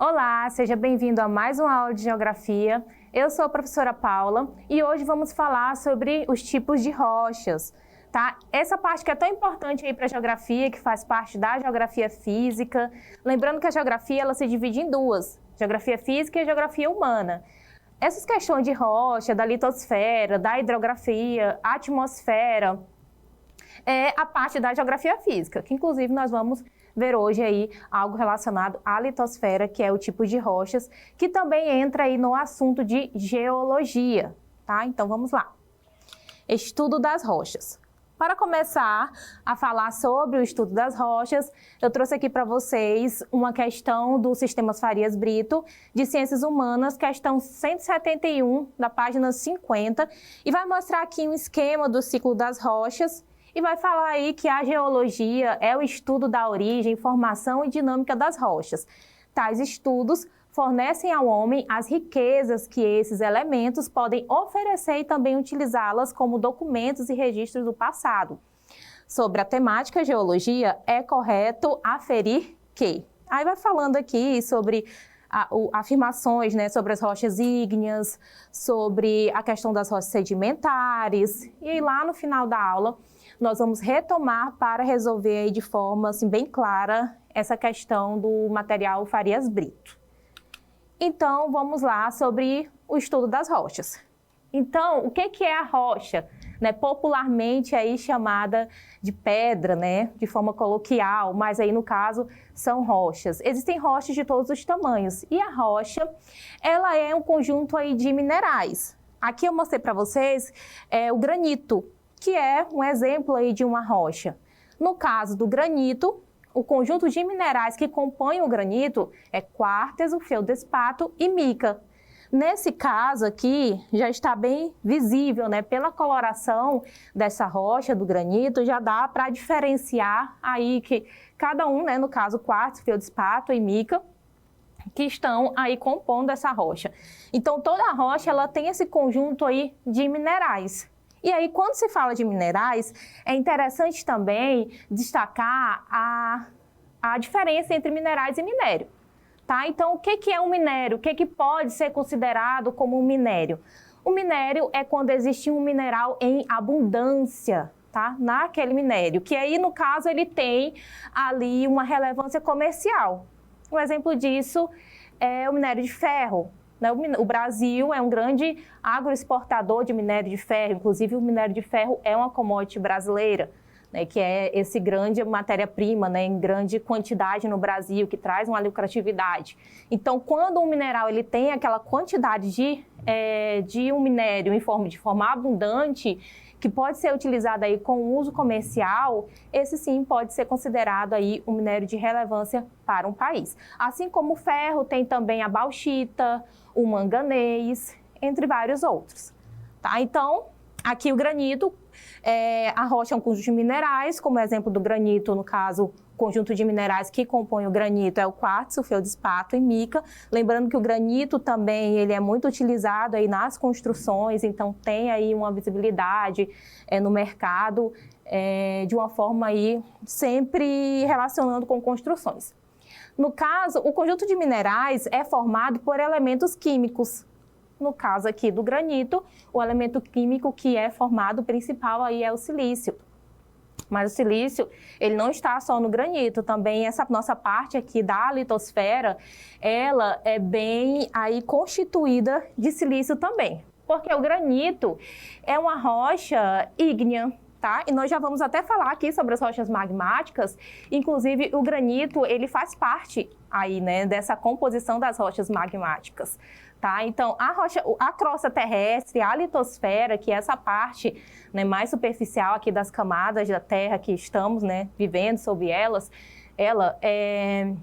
Olá, seja bem-vindo a mais uma aula de Geografia. Eu sou a professora Paula e hoje vamos falar sobre os tipos de rochas, tá? Essa parte que é tão importante aí para a Geografia, que faz parte da Geografia Física. Lembrando que a Geografia ela se divide em duas, Geografia Física e Geografia Humana. Essas questões de rocha, da litosfera, da hidrografia, atmosfera, é a parte da Geografia Física, que inclusive nós vamos ver hoje aí algo relacionado à litosfera, que é o tipo de rochas, que também entra aí no assunto de geologia, tá? Então vamos lá. Estudo das rochas. Para começar a falar sobre o estudo das rochas, eu trouxe aqui para vocês uma questão do Sistemas Farias-Brito, de Ciências Humanas, questão 171, da página 50, e vai mostrar aqui um esquema do ciclo das rochas, e vai falar aí que a geologia é o estudo da origem, formação e dinâmica das rochas. Tais estudos fornecem ao homem as riquezas que esses elementos podem oferecer e também utilizá-las como documentos e registros do passado. Sobre a temática geologia, é correto aferir que... Aí vai falando aqui sobre afirmações, né, sobre as rochas ígneas, sobre a questão das rochas sedimentares, e aí lá no final da aula nós vamos retomar para resolver aí de forma assim, bem clara essa questão do material Farias-Brito. Então, vamos lá sobre o estudo das rochas. Então, o que é a rocha? Né, popularmente aí chamada de pedra, né, de forma coloquial, mas aí no caso são rochas. Existem rochas de todos os tamanhos e a rocha, ela é um conjunto aí de minerais. Aqui eu mostrei para vocês o granito, que é um exemplo aí de uma rocha. No caso do granito, o conjunto de minerais que compõem o granito é quartzo, feldespato e mica. Nesse caso aqui, já está bem visível, né? Pela coloração dessa rocha do granito, já dá para diferenciar aí que cada um, né? No caso, quartzo, feldespato e mica, que estão aí compondo essa rocha. Então, toda a rocha, ela tem esse conjunto aí de minerais. E aí, quando se fala de minerais, é interessante também destacar a diferença entre minerais e minério. Tá? Então, o que é um minério? O que pode ser considerado como um minério? O minério é quando existe um mineral em abundância, tá? Naquele minério, que aí, no caso, ele tem ali uma relevância comercial. Um exemplo disso é o minério de ferro. O Brasil é um grande agroexportador de minério de ferro, inclusive o minério de ferro é uma commodity brasileira, né, que é esse grande matéria-prima, né, em grande quantidade no Brasil, que traz uma lucratividade. Então, quando um mineral ele tem aquela quantidade de um minério de forma abundante, que pode ser utilizado aí com uso comercial, esse sim pode ser considerado aí um minério de relevância para um país. Assim como o ferro, tem também a bauxita, o manganês, entre vários outros. Tá? Então, aqui o granito, a rocha é um conjunto de minerais, como exemplo do granito, no caso, o conjunto de minerais que compõem o granito é o quartzo, feldespato e mica. Lembrando que o granito também ele é muito utilizado aí nas construções, então tem aí uma visibilidade no mercado de uma forma aí sempre relacionando com construções. No caso, o conjunto de minerais é formado por elementos químicos. No caso aqui do granito, o elemento químico que é formado principal aí é o silício. Mas o silício, ele não está só no granito, também essa nossa parte aqui da litosfera, ela é bem aí constituída de silício também. Porque o granito é uma rocha ígnea, tá? E nós já vamos até falar aqui sobre as rochas magmáticas, inclusive o granito, ele faz parte aí, né, dessa composição das rochas magmáticas. Tá? Então, a crosta terrestre, a litosfera, que é essa parte, né, mais superficial aqui das camadas da Terra que estamos, né, vivendo sobre elas, ela é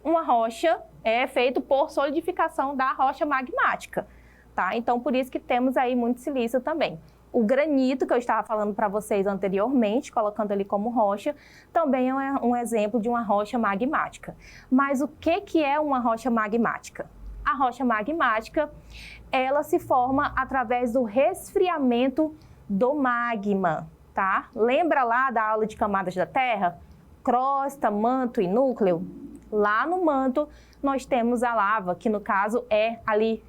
uma rocha, é feito por solidificação da rocha magmática. Tá? Então, por isso que temos aí muito silício também. O granito, que eu estava falando para vocês anteriormente, colocando ali como rocha, também é um exemplo de uma rocha magmática. Mas o que é uma rocha magmática? A rocha magmática, ela se forma através do resfriamento do magma, tá? Lembra lá da aula de camadas da Terra? Crosta, manto e núcleo? Lá no manto, nós temos a lava, que no caso é ali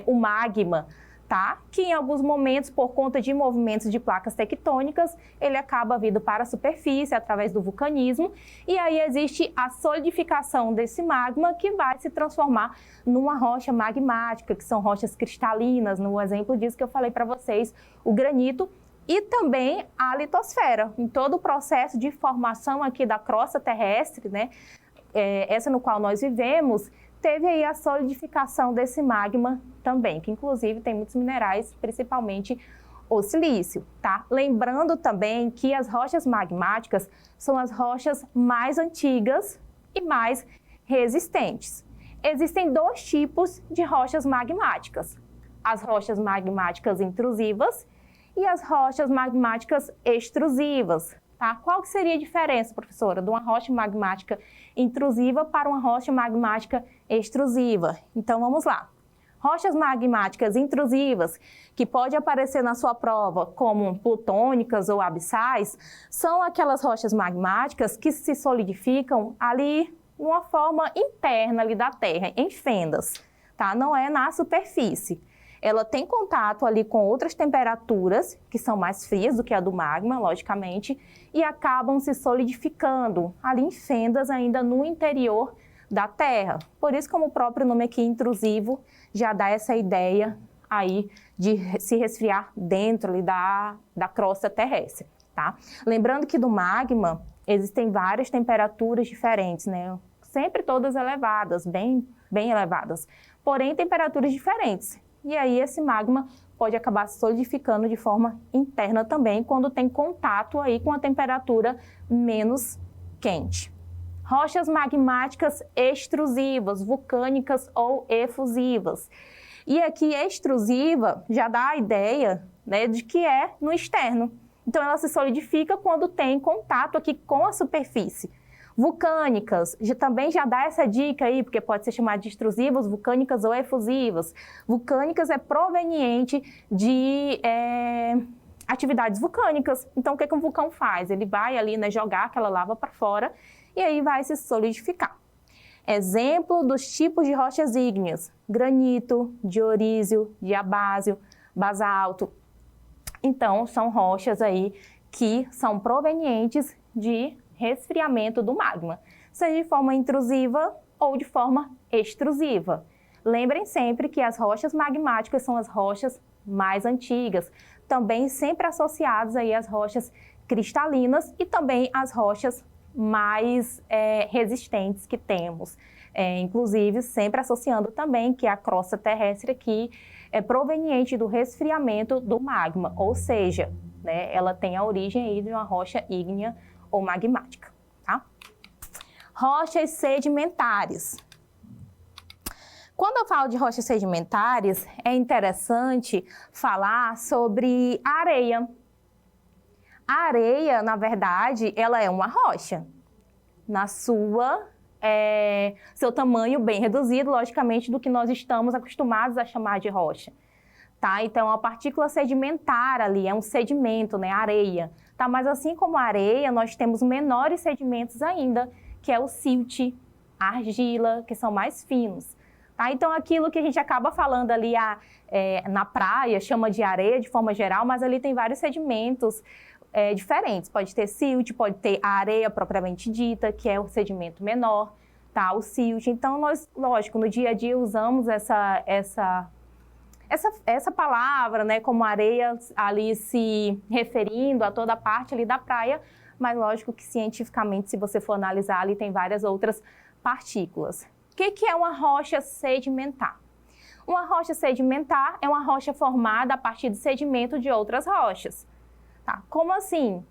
o magma, tá? Que em alguns momentos, por conta de movimentos de placas tectônicas, ele acaba vindo para a superfície através do vulcanismo, e aí existe a solidificação desse magma que vai se transformar numa rocha magmática, que são rochas cristalinas, no exemplo disso que eu falei para vocês, o granito, e também a litosfera, em todo o processo de formação aqui da crosta terrestre, né? Essa no qual nós vivemos, teve aí a solidificação desse magma também, que inclusive tem muitos minerais, principalmente o silício, tá? Lembrando também que as rochas magmáticas são as rochas mais antigas e mais resistentes. Existem dois tipos de rochas magmáticas: as rochas magmáticas intrusivas e as rochas magmáticas extrusivas. Tá? Qual que seria a diferença, professora, de uma rocha magmática intrusiva para uma rocha magmática extrusiva? Então, vamos lá. Rochas magmáticas intrusivas, que pode aparecer na sua prova como plutônicas ou abissais, são aquelas rochas magmáticas que se solidificam ali de uma forma interna ali da Terra, em fendas, tá? Não é na superfície. Ela tem contato ali com outras temperaturas, que são mais frias do que a do magma, logicamente, e acabam se solidificando ali em fendas ainda no interior da Terra. Por isso, como o próprio nome aqui, intrusivo, já dá essa ideia aí de se resfriar dentro ali da crosta terrestre, tá? Lembrando que do magma existem várias temperaturas diferentes, né? Sempre todas elevadas, bem elevadas, porém temperaturas diferentes. E aí esse magma pode acabar se solidificando de forma interna também, quando tem contato aí com a temperatura menos quente. Rochas magmáticas extrusivas, vulcânicas ou efusivas. E aqui extrusiva já dá a ideia, né, de que é no externo. Então ela se solidifica quando tem contato aqui com a superfície. Vulcânicas, também já dá essa dica aí, porque pode ser chamada de extrusivas, vulcânicas ou efusivas. Vulcânicas é proveniente de atividades vulcânicas. Então, o que um vulcão faz? Ele vai ali, né, jogar aquela lava para fora e aí vai se solidificar. Exemplo dos tipos de rochas ígneas: granito, diorísio, diabásio, basalto. Então, são rochas aí que são provenientes de resfriamento do magma, seja de forma intrusiva ou de forma extrusiva. Lembrem sempre que as rochas magmáticas são as rochas mais antigas, também sempre associadas aí às rochas cristalinas e também às rochas mais resistentes que temos. Inclusive, sempre associando também que a crosta terrestre aqui é proveniente do resfriamento do magma, ou seja, né, ela tem a origem aí de uma rocha ígnea ou magmática, tá? Rochas sedimentares. Quando eu falo de rochas sedimentares, é interessante falar sobre a areia. A areia, na verdade, ela é uma rocha. Na seu tamanho bem reduzido, logicamente, do que nós estamos acostumados a chamar de rocha. Tá? Então, a partícula sedimentar ali é um sedimento, né? Areia. Tá? Mas assim como a areia, nós temos menores sedimentos ainda, que é o silt, a argila, que são mais finos. Tá? Então, aquilo que a gente acaba falando ali na praia, chama de areia de forma geral, mas ali tem vários sedimentos diferentes. Pode ter silt, pode ter a areia propriamente dita, que é o sedimento menor, tá? O silt. Então, nós, lógico, no dia a dia usamos essa palavra, né, como areia, ali se referindo a toda a parte ali da praia, mas lógico que cientificamente, se você for analisar, ali tem várias outras partículas. O que é uma rocha sedimentar? Uma rocha sedimentar é uma rocha formada a partir de sedimento de outras rochas. Tá? Como assim?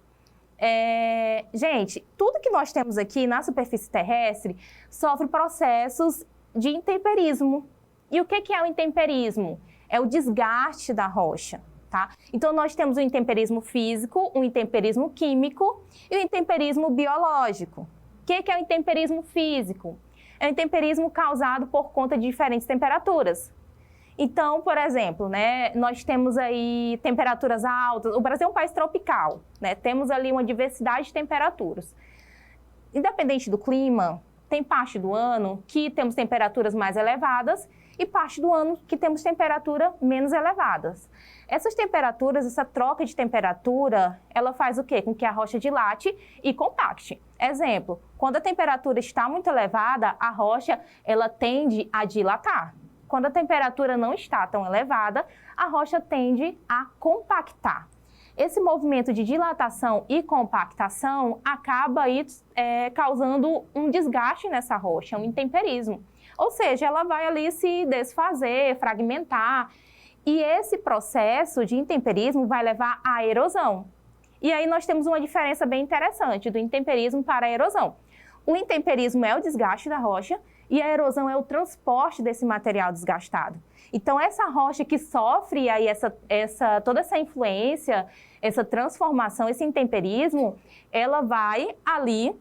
Gente, tudo que nós temos aqui na superfície terrestre sofre processos de intemperismo. E o que é o intemperismo? É o desgaste da rocha, tá? Então, nós temos o intemperismo físico, o intemperismo químico e o intemperismo biológico. O que é o intemperismo físico? É o intemperismo causado por conta de diferentes temperaturas. Então, por exemplo, né, nós temos aí temperaturas altas. O Brasil é um país tropical, né? Temos ali uma diversidade de temperaturas. Independente do clima, tem parte do ano que temos temperaturas mais elevadas e parte do ano que temos temperatura menos elevadas. Essas temperaturas, essa troca de temperatura, ela faz o quê? Com que a rocha dilate e compacte. Exemplo, quando a temperatura está muito elevada, a rocha ela tende a dilatar. Quando a temperatura não está tão elevada, a rocha tende a compactar. Esse movimento de dilatação e compactação acaba aí, causando um desgaste nessa rocha, um intemperismo. Ou seja, ela vai ali se desfazer, fragmentar. E esse processo de intemperismo vai levar à erosão. E aí nós temos uma diferença bem interessante do intemperismo para a erosão. O intemperismo é o desgaste da rocha e a erosão é o transporte desse material desgastado. Então, essa rocha que sofre aí toda essa influência, essa transformação, esse intemperismo, ela vai ali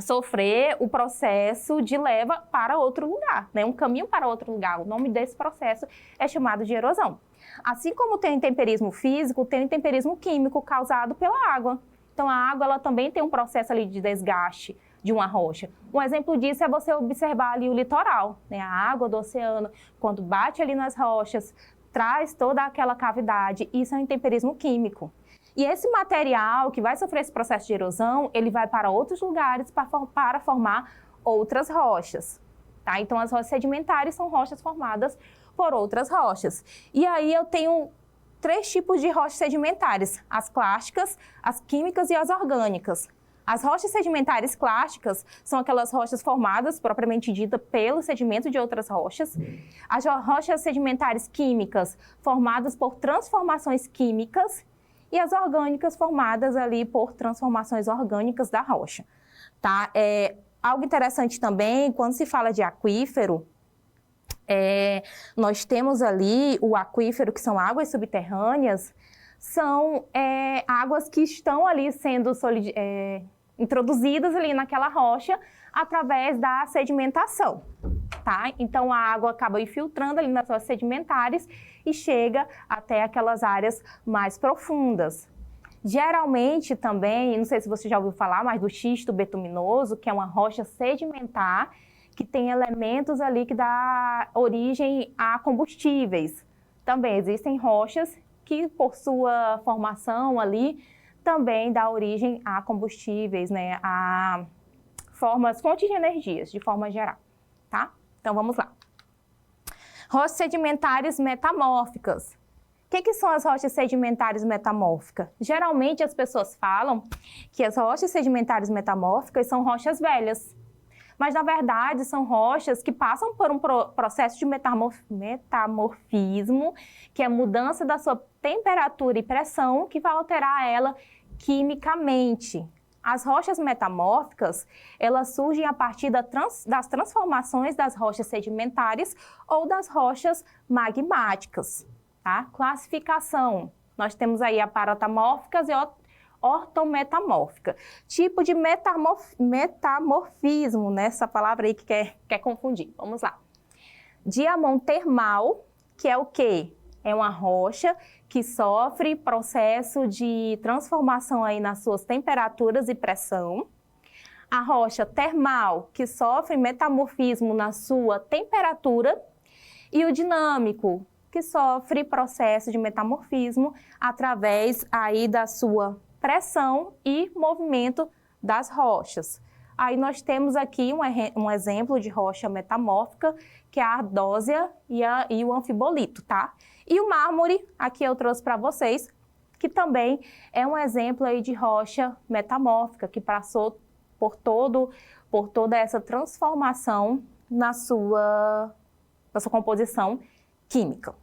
sofrer o processo de leva para outro lugar, né? Um caminho para outro lugar. O nome desse processo é chamado de erosão. Assim como tem o intemperismo físico, tem o intemperismo químico causado pela água. Então, a água ela também tem um processo ali de desgaste de uma rocha. Um exemplo disso é você observar ali o litoral, né? A água do oceano, quando bate ali nas rochas, traz toda aquela cavidade. Isso é um intemperismo químico. E esse material que vai sofrer esse processo de erosão, ele vai para outros lugares para formar outras rochas, tá? Então, as rochas sedimentares são rochas formadas por outras rochas. E aí eu tenho 3 tipos de rochas sedimentares: as clásticas, as químicas e as orgânicas. As rochas sedimentares clásticas são aquelas rochas formadas, propriamente dita, pelo sedimento de outras rochas. As rochas sedimentares químicas, formadas por transformações químicas. E as orgânicas, formadas ali por transformações orgânicas da rocha, tá? Algo interessante também, quando se fala de aquífero, nós temos ali o aquífero, que são águas subterrâneas, são águas que estão ali sendo introduzidas ali naquela rocha através da sedimentação, tá? Então, a água acaba infiltrando ali nas rochas sedimentares e chega até aquelas áreas mais profundas. Geralmente também, não sei se você já ouviu falar, mas do xisto betuminoso, que é uma rocha sedimentar que tem elementos ali que dá origem a combustíveis. Também existem rochas que, por sua formação ali, também dá origem a combustíveis, né? A fontes de energias, de forma geral, tá? Então, vamos lá. Rochas sedimentares metamórficas. O que são as rochas sedimentares metamórficas? Geralmente, as pessoas falam que as rochas sedimentares metamórficas são rochas velhas. Mas, na verdade, são rochas que passam por um processo de metamorfismo, que é a mudança da sua temperatura e pressão, que vai alterar ela quimicamente. As rochas metamórficas, elas surgem a partir das transformações das rochas sedimentares ou das rochas magmáticas, tá? Classificação. Nós temos aí a paratamórficas e ortometamórfica. Tipo de metamorfismo, né? Essa palavra aí que quer confundir. Vamos lá. Diamontermal, que é o quê? É uma rocha que sofre processo de transformação aí nas suas temperaturas e pressão. A rocha termal, que sofre metamorfismo na sua temperatura. E o dinâmico, que sofre processo de metamorfismo através aí da sua pressão e movimento das rochas. Aí nós temos aqui um exemplo de rocha metamórfica, que é a ardósia e o anfibolito, tá? E o mármore, aqui eu trouxe para vocês, que também é um exemplo aí de rocha metamórfica, que passou por toda essa transformação na sua composição química.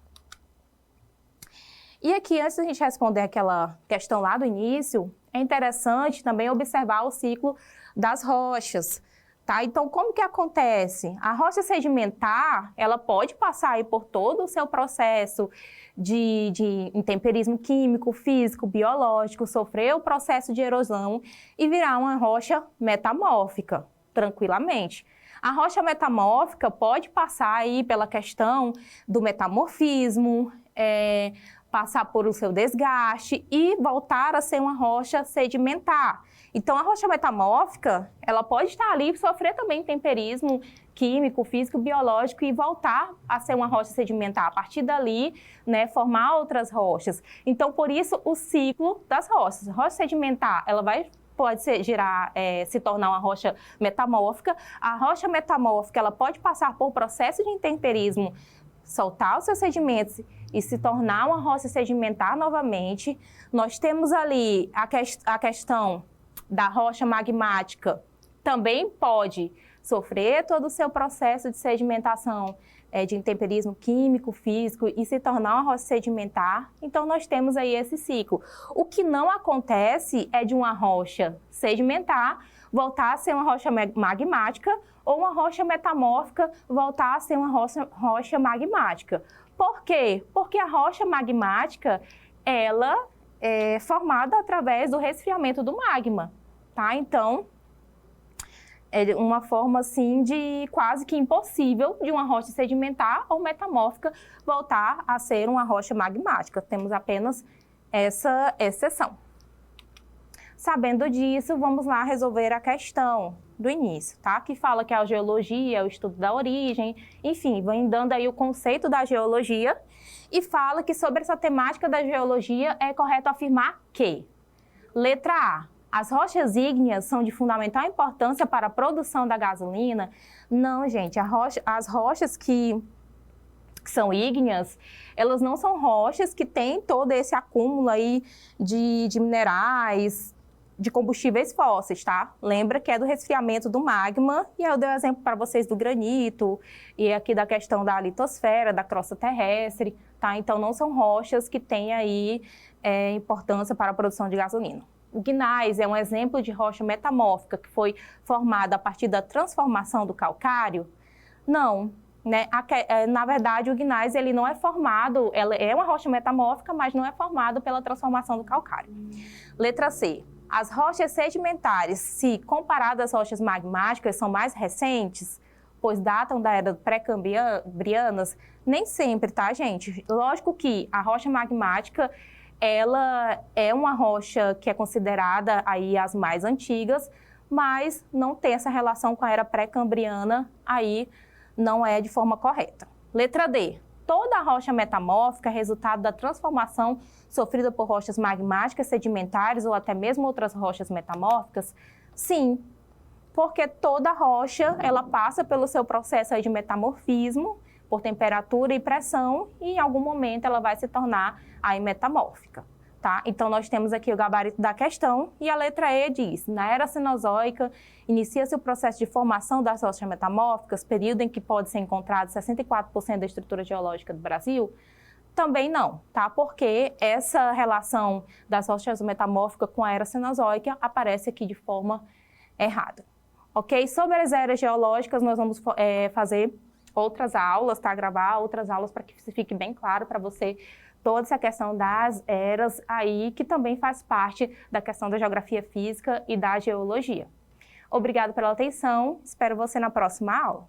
E aqui, antes da gente responder aquela questão lá do início, é interessante também observar o ciclo das rochas, tá? Então, como que acontece? A rocha sedimentar, ela pode passar aí por todo o seu processo de intemperismo químico, físico, biológico, sofrer o processo de erosão e virar uma rocha metamórfica, tranquilamente. A rocha metamórfica pode passar aí pela questão do metamorfismo, passar por o seu desgaste e voltar a ser uma rocha sedimentar. Então, a rocha metamórfica, ela pode estar ali e sofrer também temperismo químico, físico, biológico e voltar a ser uma rocha sedimentar. A partir dali, né, formar outras rochas. Então, por isso, o ciclo das rochas. A rocha sedimentar, ela pode se tornar uma rocha metamórfica. A rocha metamórfica, ela pode passar por processo de intemperismo, soltar os seus sedimentos e se tornar uma rocha sedimentar novamente. Nós temos ali a questão da rocha magmática, também pode sofrer todo o seu processo de sedimentação, de intemperismo químico, físico e se tornar uma rocha sedimentar. Então, nós temos aí esse ciclo. O que não acontece é de uma rocha sedimentar voltar a ser uma rocha magmática ou uma rocha metamórfica voltar a ser uma rocha magmática. Por quê? Porque a rocha magmática, ela é formada através do resfriamento do magma, tá? Então, é uma forma, assim, de quase que impossível de uma rocha sedimentar ou metamórfica voltar a ser uma rocha magmática. Temos apenas essa exceção. Sabendo disso, vamos lá resolver a questão do início, tá? Que fala que a geologia é o estudo da origem, enfim, vem dando aí o conceito da geologia e fala que sobre essa temática da geologia é correto afirmar que, letra A, as rochas ígneas são de fundamental importância para a produção da gasolina? Não, gente, as rochas que são ígneas, elas não são rochas que têm todo esse acúmulo aí de minerais, de combustíveis fósseis, tá? Lembra que é do resfriamento do magma, e eu dei um exemplo para vocês do granito, e aqui da questão da litosfera, da crosta terrestre, tá? Então, não são rochas que têm aí importância para a produção de gasolina. O gneiss é um exemplo de rocha metamórfica que foi formada a partir da transformação do calcário? Não, né? Na verdade, o gneiss ele não é formado, ela é uma rocha metamórfica, mas não é formado pela transformação do calcário. Letra C. As rochas sedimentares, se comparadas às rochas magmáticas, são mais recentes, pois datam da era pré-cambrianas? Nem sempre, tá, gente? Lógico que a rocha magmática, ela é uma rocha que é considerada aí as mais antigas, mas não tem essa relação com a era pré-cambriana, aí não é de forma correta. Letra D. Toda rocha metamórfica é resultado da transformação sofrida por rochas magmáticas, sedimentares ou até mesmo outras rochas metamórficas? Sim, porque toda rocha ela passa pelo seu processo aí de metamorfismo, por temperatura e pressão, e em algum momento ela vai se tornar aí metamórfica, tá? Então, nós temos aqui o gabarito da questão, e a letra E diz, na era cenozoica, inicia-se o processo de formação das rochas metamórficas, período em que pode ser encontrado 64% da estrutura geológica do Brasil? Também não, tá? Porque essa relação das rochas metamórficas com a era cenozoica aparece aqui de forma errada, ok? Sobre as eras geológicas, nós vamos fazer outras aulas, tá? Gravar outras aulas para que fique bem claro para você toda essa questão das eras aí, que também faz parte da questão da geografia física e da geologia. Obrigado pela atenção, espero você na próxima aula.